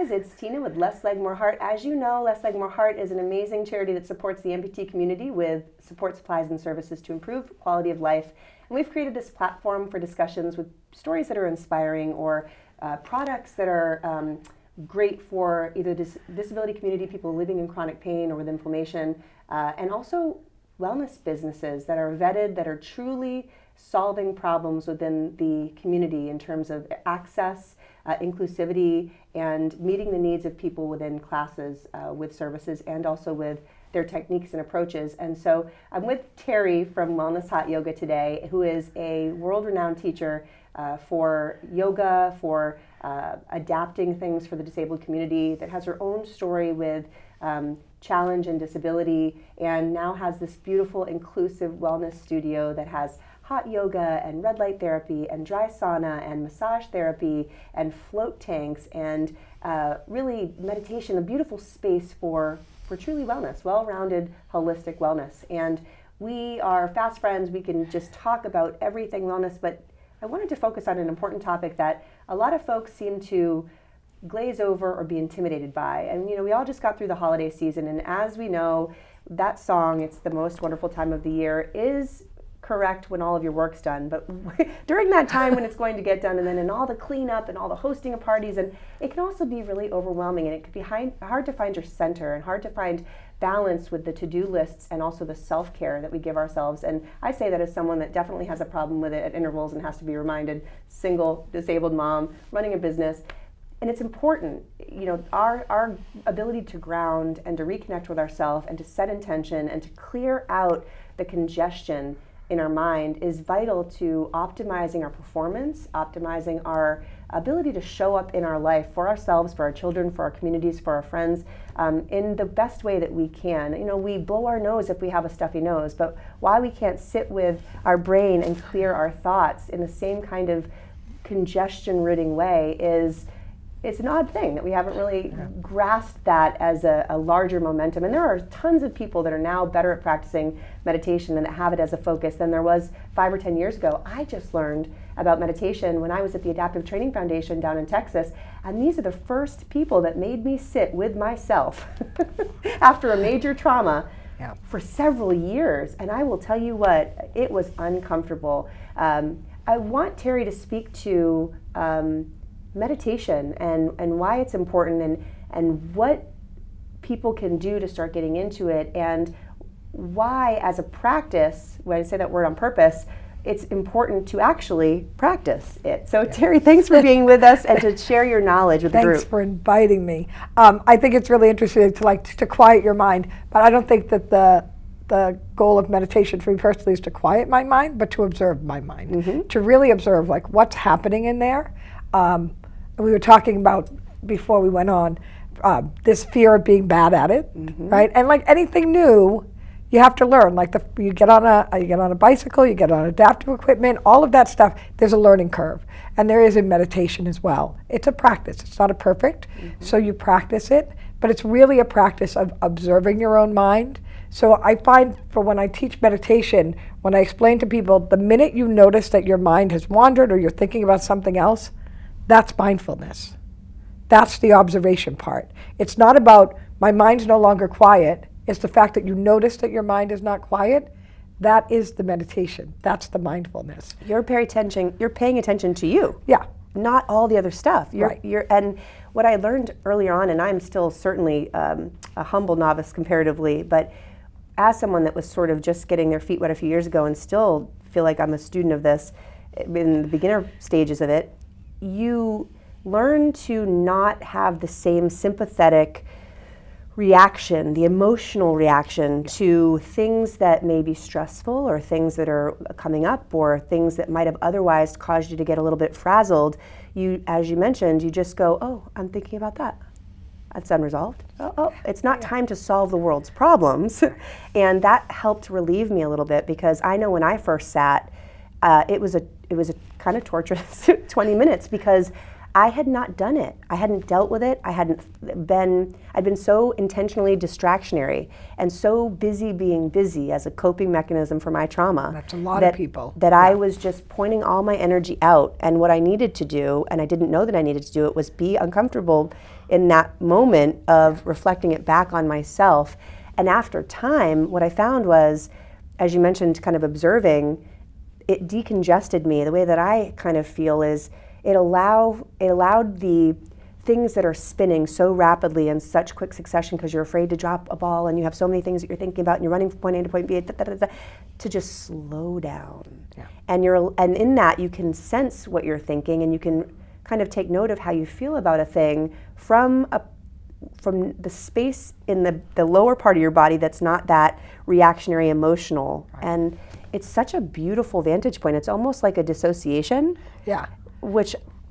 guys, it's Tina with Less Leg More Heart. As you know, Less Leg More Heart is an amazing charity that supports the amputee community with support supplies and services to improve quality of life. And we've created this platform for discussions with stories that are inspiring or products that are great for either disability community, people living in chronic pain or with inflammation, and also wellness businesses that are vetted, that are truly solving problems within the community in terms of access, inclusivity, and meeting the needs of people within classes with services and also with their techniques and approaches. And so I'm with Teri from Wellness Hot Yoga today, who is a world-renowned teacher for yoga, for adapting things for the disabled community, that has her own story with challenge and disability, and now has this beautiful inclusive wellness studio that has hot yoga and red light therapy and dry sauna and massage therapy and float tanks and really meditation, a beautiful space for truly wellness, well-rounded, holistic wellness. And we are fast friends. We can just talk about everything wellness, but I wanted to focus on an important topic that a lot of folks seem to glaze over or be intimidated by. And we all just got through the holiday season, and as we know, that song, "It's the Most Wonderful Time of the Year," is correct when all of your work's done, but during that time when it's going to get done, and then in all the cleanup and all the hosting of parties, and it can also be really overwhelming, and it can be hard to find your center and hard to find balance with the to-do lists and also the self-care that we give ourselves. And I say that as someone that definitely has a problem with it at intervals and has to be reminded, single, disabled mom, running a business. And it's important, our ability to ground and to reconnect with ourselves and to set intention and to clear out the congestion in our mind is vital to optimizing our performance, optimizing our ability to show up in our life for ourselves, for our children, for our communities, for our friends, in the best way that we can. We blow our nose if we have a stuffy nose, but why we can't sit with our brain and clear our thoughts in the same kind of congestion-ridding way it's an odd thing that we haven't really grasped that as a larger momentum. And there are tons of people that are now better at practicing meditation and that have it as a focus than there was 5 or 10 years ago. I just learned about meditation when I was at the Adaptive Training Foundation down in Texas, and these are the first people that made me sit with myself after a major trauma for several years. And I will tell you what, it was uncomfortable. I want Teri to speak to meditation and why it's important and what people can do to start getting into it, and why as a practice, when I say that word on purpose, it's important to actually practice it. So Teri, thanks for being with us and to share your knowledge with the group. Thanks for inviting me. I think it's really interesting to quiet your mind, but I don't think that the goal of meditation for me personally is to quiet my mind, but to observe my mind, to really observe what's happening in there. We were talking about, before we went on, this fear of being bad at it, right? And like anything new, you have to learn. You get on a bicycle, you get on adaptive equipment, all of that stuff. There's a learning curve, and there is in meditation as well. It's a practice. It's not a perfect, so you practice it, but it's really a practice of observing your own mind. So I find for when I teach meditation, when I explain to people, the minute you notice that your mind has wandered or you're thinking about something else, that's mindfulness. That's the observation part. It's not about my mind's no longer quiet. It's the fact that you notice that your mind is not quiet. That is the meditation. That's the mindfulness. You're paying attention to you. Yeah. Not all the other stuff. Right. And what I learned earlier on, and I'm still certainly a humble novice comparatively, but as someone that was sort of just getting their feet wet a few years ago and still feel like I'm a student of this in the beginner stages of it, you learn to not have the same sympathetic reaction, the emotional reaction to things that may be stressful or things that are coming up or things that might have otherwise caused you to get a little bit frazzled. You, as you mentioned, you just go, oh, I'm thinking about that. That's unresolved. Oh, it's not time to solve the world's problems. And that helped relieve me a little bit, because I know when I first sat, it was a kind of torturous 20 minutes, because I had not done it. I hadn't dealt with it. I'd been so intentionally distractionary and so busy being busy as a coping mechanism for my trauma. That's a lot of people. That I was just pointing all my energy out, and what I needed to do, and I didn't know that I needed to do it, was be uncomfortable in that moment of reflecting it back on myself. And after time, what I found was, as you mentioned, kind of observing, it decongested me. The way that I kind of feel is it allowed the things that are spinning so rapidly in such quick succession because you're afraid to drop a ball and you have so many things that you're thinking about and you're running from point A to point B, to just slow down. Yeah. And in that you can sense what you're thinking, and you can kind of take note of how you feel about a thing from the space in the lower part of your body that's not that reactionary emotional. Right. And it's such a beautiful vantage point. It's almost like a dissociation. Yeah.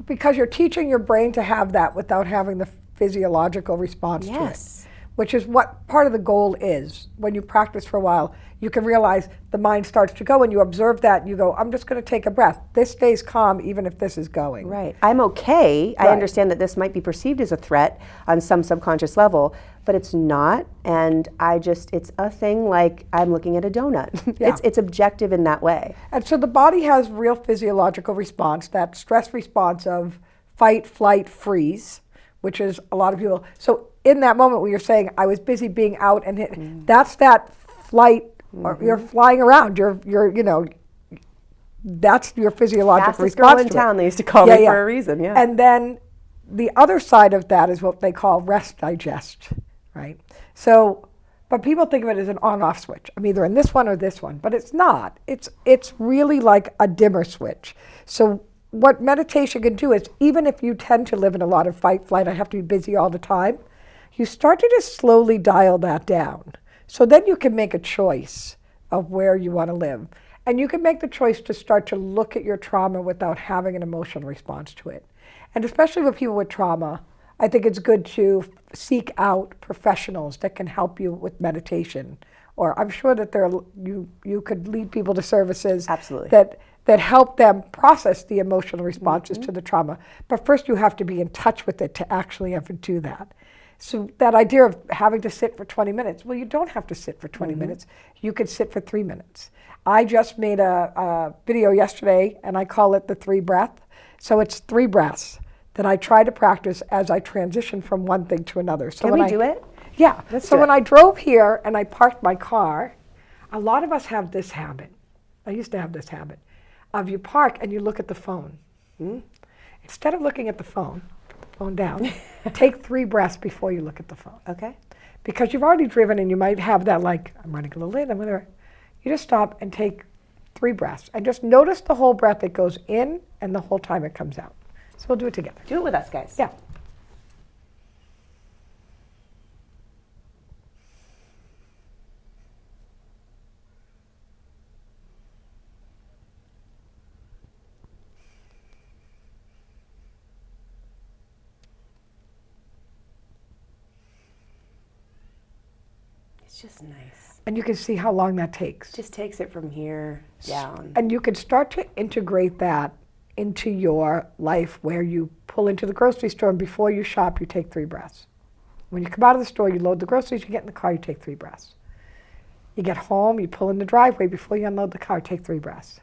Because you're teaching your brain to have that without having the physiological response to it. Which is what part of the goal is. When you practice for a while, you can realize the mind starts to go, and you observe that, and you go, I'm just going to take a breath. This stays calm even if this is going. Right. I'm okay. Right. I understand that this might be perceived as a threat on some subconscious level, but it's not. And it's a thing like I'm looking at a donut. Yeah. It's objective in that way. And so the body has real physiological response, that stress response of fight, flight, freeze, which is a lot of people. So in that moment where you're saying, I was busy being out and hit, that's that flight, or you're flying around, that's your physiological response girl in town, they used to call me for a reason, yeah. And then the other side of that is what they call rest digest, right? So, but people think of it as an on-off switch. I'm either in this one or this one, but it's not. It's really like a dimmer switch. So what meditation can do is, even if you tend to live in a lot of fight, flight, I have to be busy all the time, you start to just slowly dial that down. So then you can make a choice of where you want to live. And you can make the choice to start to look at your trauma without having an emotional response to it. And especially with people with trauma, I think it's good to seek out professionals that can help you with meditation. Or I'm sure that you could lead people to services Absolutely. that help them process the emotional responses to the trauma. But first you have to be in touch with it to actually ever do that. So that idea of having to sit for 20 minutes, well, you don't have to sit for 20 minutes. You could sit for 3 minutes. I just made a video yesterday, and I call it the 3 breath. So it's 3 breaths that I try to practice as I transition from one thing to another. So Can we do it? Yeah. So when I drove here and I parked my car, a lot of us have this habit. I used to have this habit of you park and you look at the phone. Instead of looking at the phone, put the phone down, take 3 breaths before you look at the phone. Okay. Because you've already driven and you might have that like, I'm running a little late, you just stop and take 3 breaths and just notice the whole breath that goes in and the whole time it comes out. So we'll do it together. Do it with us, guys. Yeah. It's just nice. And you can see how long that takes. Just takes it from here down. And you can start to integrate that into your life, where you pull into the grocery store and before you shop, you take 3 breaths. When you come out of the store, you load the groceries, you get in the car, you take 3 breaths. You get home, you pull in the driveway, before you unload the car, take 3 breaths.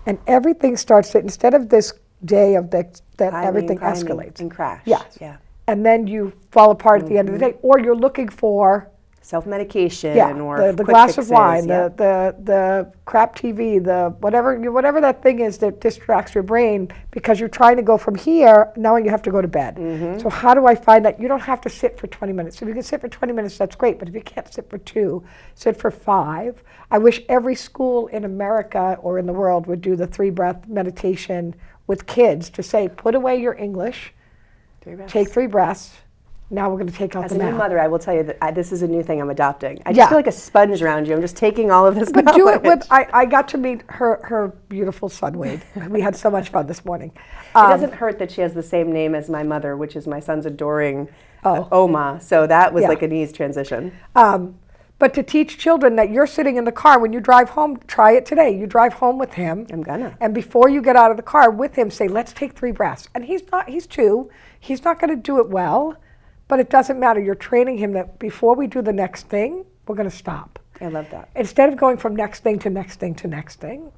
And everything starts to, instead of this day of that everything escalates. And crash. Yes. Yeah. And then you fall apart at the end of the day, or you're looking for self-medication, or the glass fixes, of wine, the crap TV, the whatever that thing is that distracts your brain, because you're trying to go from here, now you have to go to bed. So how do I find that? You don't have to sit for 20 minutes. If you can sit for 20 minutes, that's great, but if you can't sit for 2, sit for 5. I wish every school in America or in the world would do the 3-breath meditation with kids to say, put away your English, take 3 breaths. Now we're going to take out the math. As a new mother, I will tell you that this is a new thing I'm adopting. I just feel like a sponge around you. I'm just taking all of this knowledge. But do it with, I got to meet her beautiful son, Wade. We had so much fun this morning. It doesn't hurt that she has the same name as my mother, which is my son's adoring Oma. So that was like an easy transition. But to teach children that you're sitting in the car when you drive home, try it today. You drive home with him. I'm gonna. And before you get out of the car with him, say, let's take 3 breaths. And he's 2. He's not going to do it well, but it doesn't matter. You're training him that before we do the next thing, we're going to stop. I love that. Instead of going from next thing to next thing to next thing,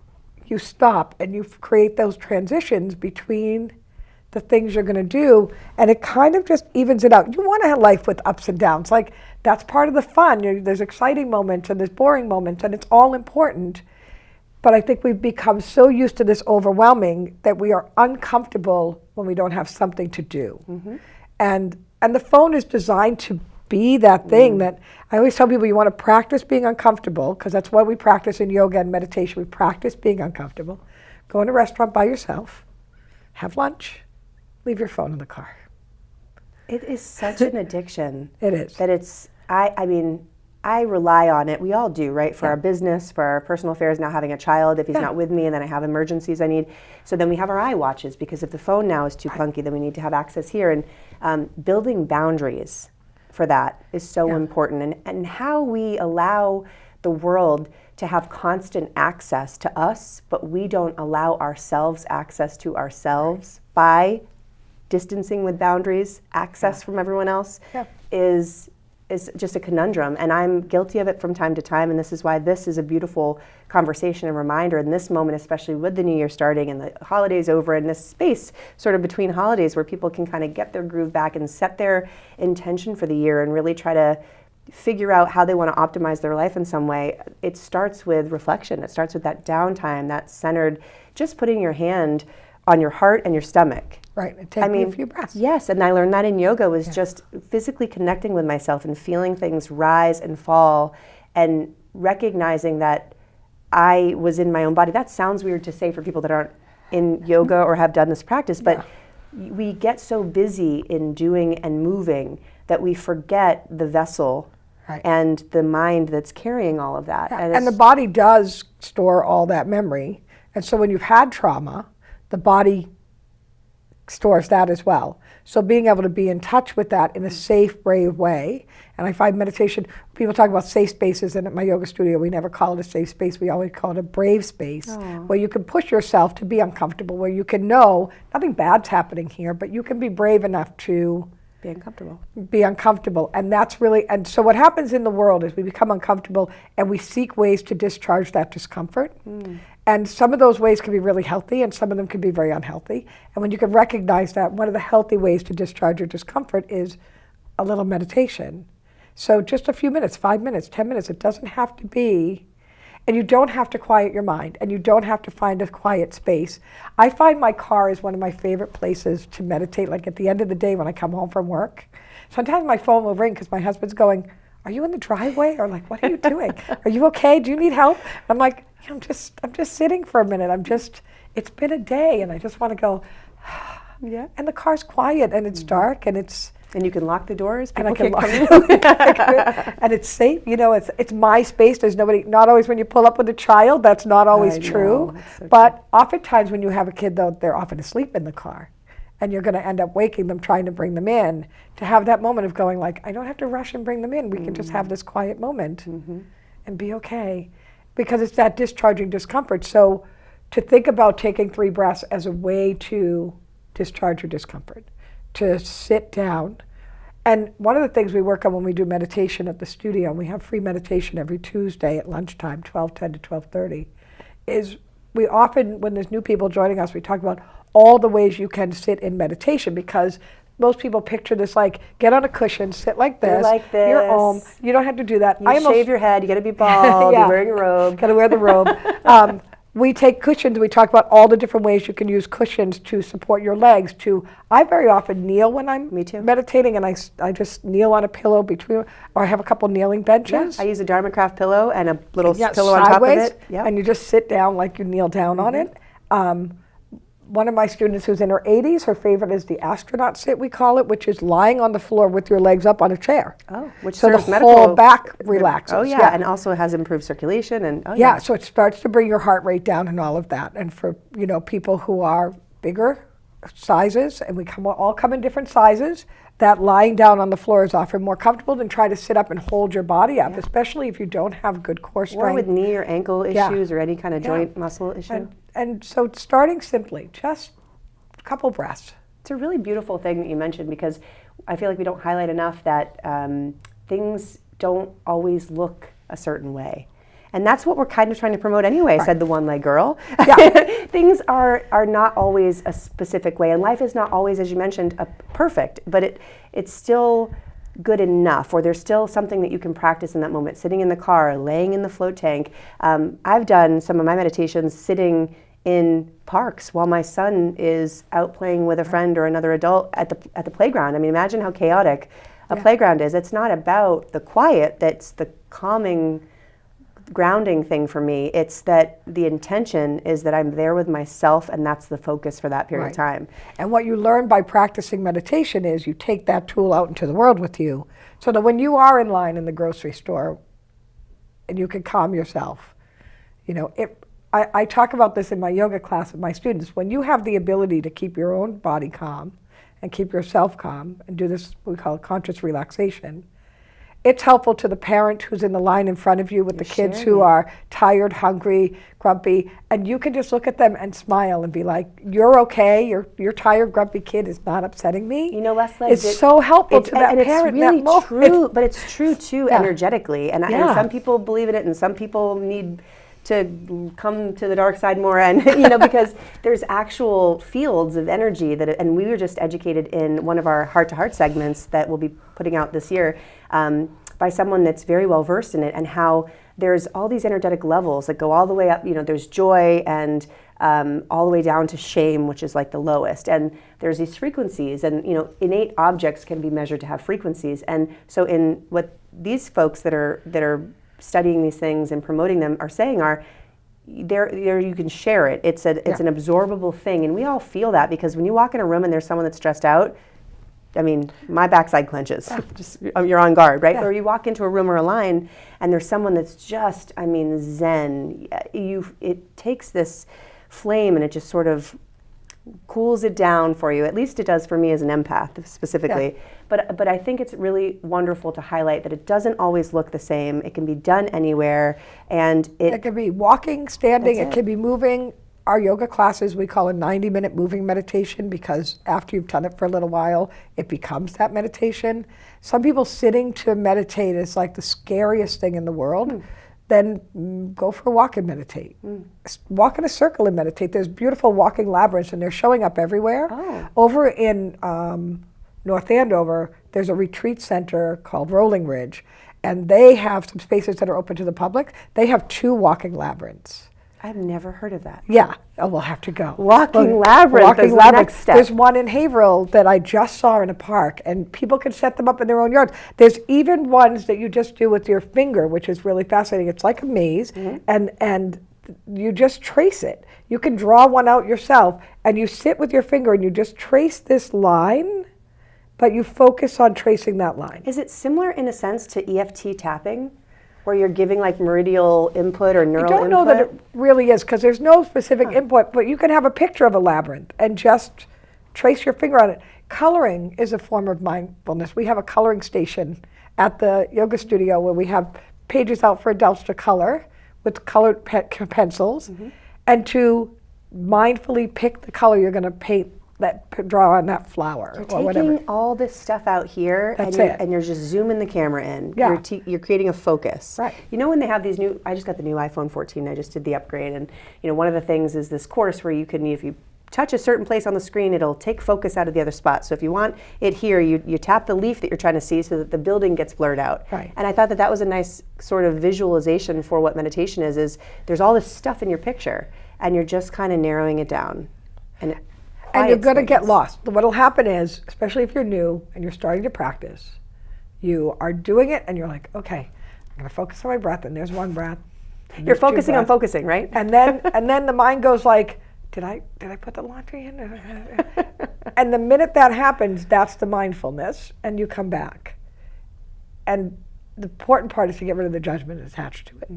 you stop and you create those transitions between the things you're going to do, and it kind of just evens it out. You want to have life with ups and downs. Like, that's part of the fun. There's exciting moments and there's boring moments, and it's all important. But I think we've become so used to this overwhelming that we are uncomfortable when we don't have something to do. Mm-hmm. And the phone is designed to be that thing that I always tell people, you want to practice being uncomfortable, because that's what we practice in yoga and meditation. We practice being uncomfortable. Go in a restaurant by yourself, have lunch, leave your phone in the car. It is such an addiction. It is. That it's, I mean, I rely on it. We all do, right? For our business, for our personal affairs, now having a child, if he's not with me, and then I have emergencies I need. So then we have our iWatches, because if the phone now is too clunky, then we need to have access here. And building boundaries for that is so important. And how we allow the world to have constant access to us, but we don't allow ourselves access to ourselves by distancing with boundaries, access from everyone else, is just a conundrum. And I'm guilty of it from time to time, and this is why this is a beautiful conversation and reminder in this moment, especially with the new year starting and the holidays over, in this space sort of between holidays where people can kind of get their groove back and set their intention for the year and really try to figure out how they want to optimize their life in some way. It starts with reflection. It starts with that downtime, that centered, just putting your hand on your heart and your stomach. Right, and taking a few breaths. Yes, and I learned that in yoga was just physically connecting with myself and feeling things rise and fall and recognizing that I was in my own body. That sounds weird to say for people that aren't in yoga or have done this practice, but we get so busy in doing and moving that we forget the vessel and the mind that's carrying all of that. And the body does store all that memory. And so when you've had trauma, the body stores that as well. So being able to be in touch with that in a safe, brave way. And I find meditation, people talk about safe spaces, and at my yoga studio we never call it a safe space, we always call it a brave space, where you can push yourself to be uncomfortable, where you can know nothing bad's happening here, but you can be brave enough to be uncomfortable. And that's really, and so what happens in the world is we become uncomfortable and we seek ways to discharge that discomfort. And some of those ways can be really healthy and some of them can be very unhealthy. And when you can recognize that, one of the healthy ways to discharge your discomfort is a little meditation. So just a few minutes, 5 minutes, 10 minutes, it doesn't have to be, and you don't have to quiet your mind, and you don't have to find a quiet space. I find my car is one of my favorite places to meditate, like at the end of the day when I come home from work. Sometimes my phone will ring because my husband's going, "Are you in the driveway?" Or like, "What are you doing? Are you okay? Do you need help?" And I'm like, I'm just sitting for a minute. It's been a day and I just want to go, and the car's quiet and it's dark and and you can lock the doors, and I people can can't lock come in. and it's safe. You know, it's my space. There's nobody, not always when you pull up with a child, that's not always true. So but oftentimes when you have a kid though, they're often asleep in the car. And you're going to end up waking them, trying to bring them in, to have that moment of going like, I don't have to rush and bring them in. We can just have this quiet moment and be okay. Because it's that discharging discomfort. So to think about taking 3 breaths as a way to discharge your discomfort, to sit down. And one of the things we work on when we do meditation at the studio, and we have free meditation every Tuesday at lunchtime, 12:10 to 12:30, is we often, when there's new people joining us, we talk about all the ways you can sit in meditation, because most people picture this like, get on a cushion, sit like this, you're home. You don't have to do that. You shave your head, you gotta be bald, you're wearing a robe. Gotta wear the robe. We take cushions, we talk about all the different ways you can use cushions to support your legs. I very often kneel when I'm meditating, and I just kneel on a pillow between, or I have a couple kneeling benches. I use a Dharma Craft pillow and a little pillow on top of it. And you just sit down like you kneel down on it. One of my students who's in her 80s, her favorite is the astronaut sit, we call it, which is lying on the floor with your legs up on a chair. Which so the whole back relaxes. And also has improved circulation and so it starts to bring your heart rate down and all of that. And for people who are bigger sizes, and we all come in different sizes, that lying down on the floor is often more comfortable than try to sit up and hold your body up, especially if you don't have good core strength. Or with knee or ankle issues or any kind of joint muscle issue. And so starting simply, just a couple breaths. It's a really beautiful thing that you mentioned, because I feel like we don't highlight enough that things don't always look a certain way. And that's what we're kind of trying to promote anyway, said the one-leg girl. Yeah. Things are not always a specific way, and life is not always, as you mentioned, perfect, but it's still good enough, or there's still something that you can practice in that moment, sitting in the car, laying in the float tank. I've done some of my meditations sitting in parks while my son is out playing with a friend or another adult at the playground. I mean, imagine how chaotic a playground is. It's not about the quiet that's the calming, grounding thing for me. It's that the intention is that I'm there with myself, and that's the focus for that period of time. And what you learn by practicing meditation is you take that tool out into the world with you, so that when you are in line in the grocery store and you can calm yourself. You know, I talk about this in my yoga class with my students. When you have the ability to keep your own body calm and keep yourself calm and do this, what we call conscious relaxation, it's helpful to the parent who's in the line in front of you with the kids who are tired, hungry, grumpy, and you can just look at them and smile and be like, "You're okay. Your tired, grumpy kid is not upsetting me." You know, Leslie, it's so helpful to that parent. And it's really true, but it's true too energetically, and some people believe in it, and some people need to come to the dark side more, and because there's actual fields of energy and we were just educated in one of our heart-to-heart segments that we'll be putting out this year by someone that's very well versed in it, and how there's all these energetic levels that go all the way up. There's joy and all the way down to shame, which is like the lowest, and there's these frequencies, and innate objects can be measured to have frequencies. And so in what these folks that are studying these things and promoting them are saying there you can share it. It's an absorbable thing, and we all feel that, because when you walk in a room and there's someone that's stressed out, I mean, my backside clenches. Just you're on guard, right? Or you walk into a room or a line and there's someone that's just, zen. It takes this flame and it just sort of cools it down for you. At least it does for me as an empath specifically. But I think it's really wonderful to highlight that it doesn't always look the same. It can be done anywhere, and it can be walking, standing, it can be moving. Our yoga classes we call a 90-minute moving meditation, because after you've done it for a little while, it becomes that meditation. Some people sitting to meditate is like the scariest thing in the world. Then go for a walk and meditate. Walk in a circle and meditate. There's beautiful walking labyrinths, and they're showing up everywhere. Over in North Andover, there's a retreat center called Rolling Ridge, and they have some spaces that are open to the public. They have 2 walking labyrinths. I've never heard of that. Yeah, we'll have to go. Walking labyrinth is the next step. There's one in Haverhill that I just saw in a park, and people can set them up in their own yards. There's even ones that you just do with your finger, which is really fascinating. It's like a maze, and you just trace it. You can draw one out yourself, and you sit with your finger and you just trace this line, but you focus on tracing that line. Is it similar in a sense to EFT tapping, where you're giving like meridial input or neural input? I don't know that it really is, because there's no specific input, but you can have a picture of a labyrinth and just trace your finger on it. Coloring is a form of mindfulness. We have a coloring station at the yoga studio where we have pages out for adults to color with colored pencils, and to mindfully pick the color you're going to paint, draw on that flower, you're or whatever. taking all this stuff out here, and you're just zooming the camera in. Yeah. You're creating a focus. Right. When they have these new, I just got the new iPhone 14. I just did the upgrade, and one of the things is this course where you can, if you touch a certain place on the screen, it'll take focus out of the other spot. So if you want it here, you tap the leaf that you're trying to see so that the building gets blurred out. Right. And I thought that was a nice sort of visualization for what meditation is there's all this stuff in your picture, and you're just kind of narrowing it down. And you're going to get lost. What will happen is, especially if you're new and you're starting to practice, you are doing it and you're like, okay, I'm going to focus on my breath, and there's one breath. You're focusing on focusing, right? And then the mind goes like, did I put the laundry in? And the minute that happens, that's the mindfulness, and you come back. And the important part is to get rid of the judgment attached to it.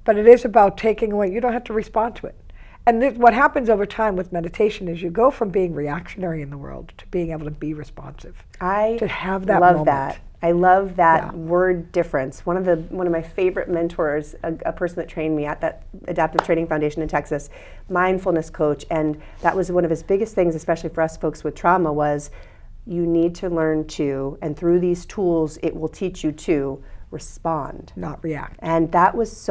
But it is about taking away, you don't have to respond to it. And what happens over time with meditation is you go from being reactionary in the world to being able to be responsive. To have that love moment. that. I love that Yeah. word difference. One of my favorite mentors, a person that trained me at that Adaptive Training Foundation in Texas, mindfulness coach, and that was one of his biggest things, especially for us folks with trauma, was you need to learn to, and through these tools, it will teach you to respond. Not react. And that was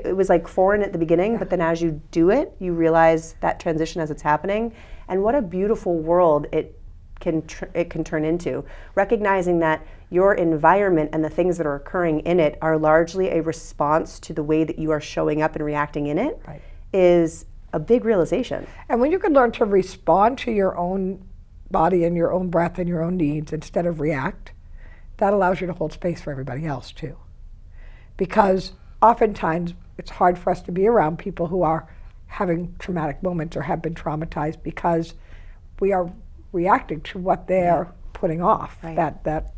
it was like foreign at the beginning, but then as you do it, you realize that transition as it's happening, and what a beautiful world it can turn into. Recognizing that your environment and the things that are occurring in it are largely a response to the way that you are showing up and reacting in it, Right. is a big realization. And when you can learn to respond to your own body and your own breath and your own needs instead of react, that allows you to hold space for everybody else too. Because oftentimes it's hard for us to be around people who are having traumatic moments or have been traumatized because we are reacting to what they're putting off, Right. that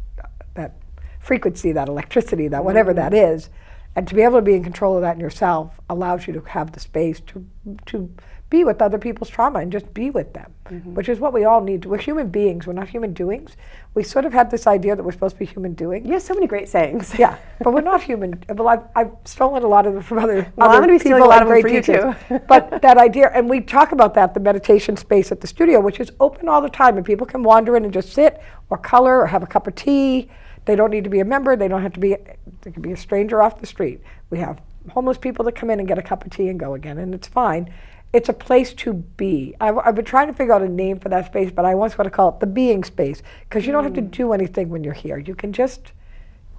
frequency, that electricity, that whatever that is. And to be able to be in control of that in yourself allows you to have the space to be with other people's trauma and just be with them, which is what we all need. We're human beings. We're not human doings. We sort of have this idea that we're supposed to be human doing. You have so many great sayings. Yeah, but we're not human. Well, I've stolen a lot of them from other Well, I'm going to be stealing a people lot and of them great for you teachers. too. But that idea, and we talk about that, the meditation space at the studio, which is open all the time, and people can wander in and just sit or color or have a cup of tea. They don't need to be a member. They don't have to be, they can be a stranger off the street. We have homeless people that come in and get a cup of tea and go again, and it's fine. It's a place to be. I've been trying to figure out a name for that space, but I once want to call it the being space, because you don't have to do anything when you're here. You can just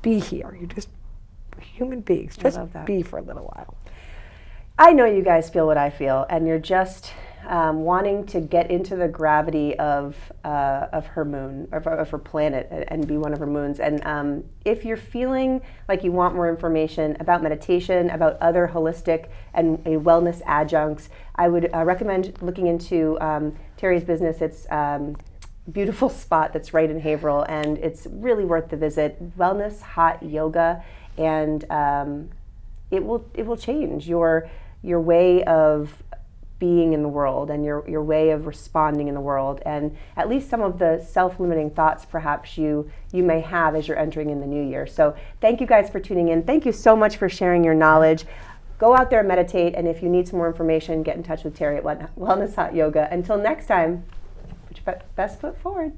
be here. You just, human beings, just love that. be for a little while. I know you guys feel what I feel, and you're just wanting to get into the gravity of her moon, of her planet, and be one of her moons. And if you're feeling like you want more information about meditation, about other holistic and wellness adjuncts, I would recommend looking into Teri's business. It's beautiful spot that's right in Haverhill, and it's really worth the visit. Wellness Hot Yoga, and it will change your way of being in the world and your way of responding in the world, and at least some of the self-limiting thoughts perhaps you may have as you're entering in the new year. So thank you guys for tuning in. Thank you so much for sharing your knowledge. Go out there and meditate, and if you need some more information, get in touch with Teri at Wellness Hot Yoga. Until next time, put your best foot forward.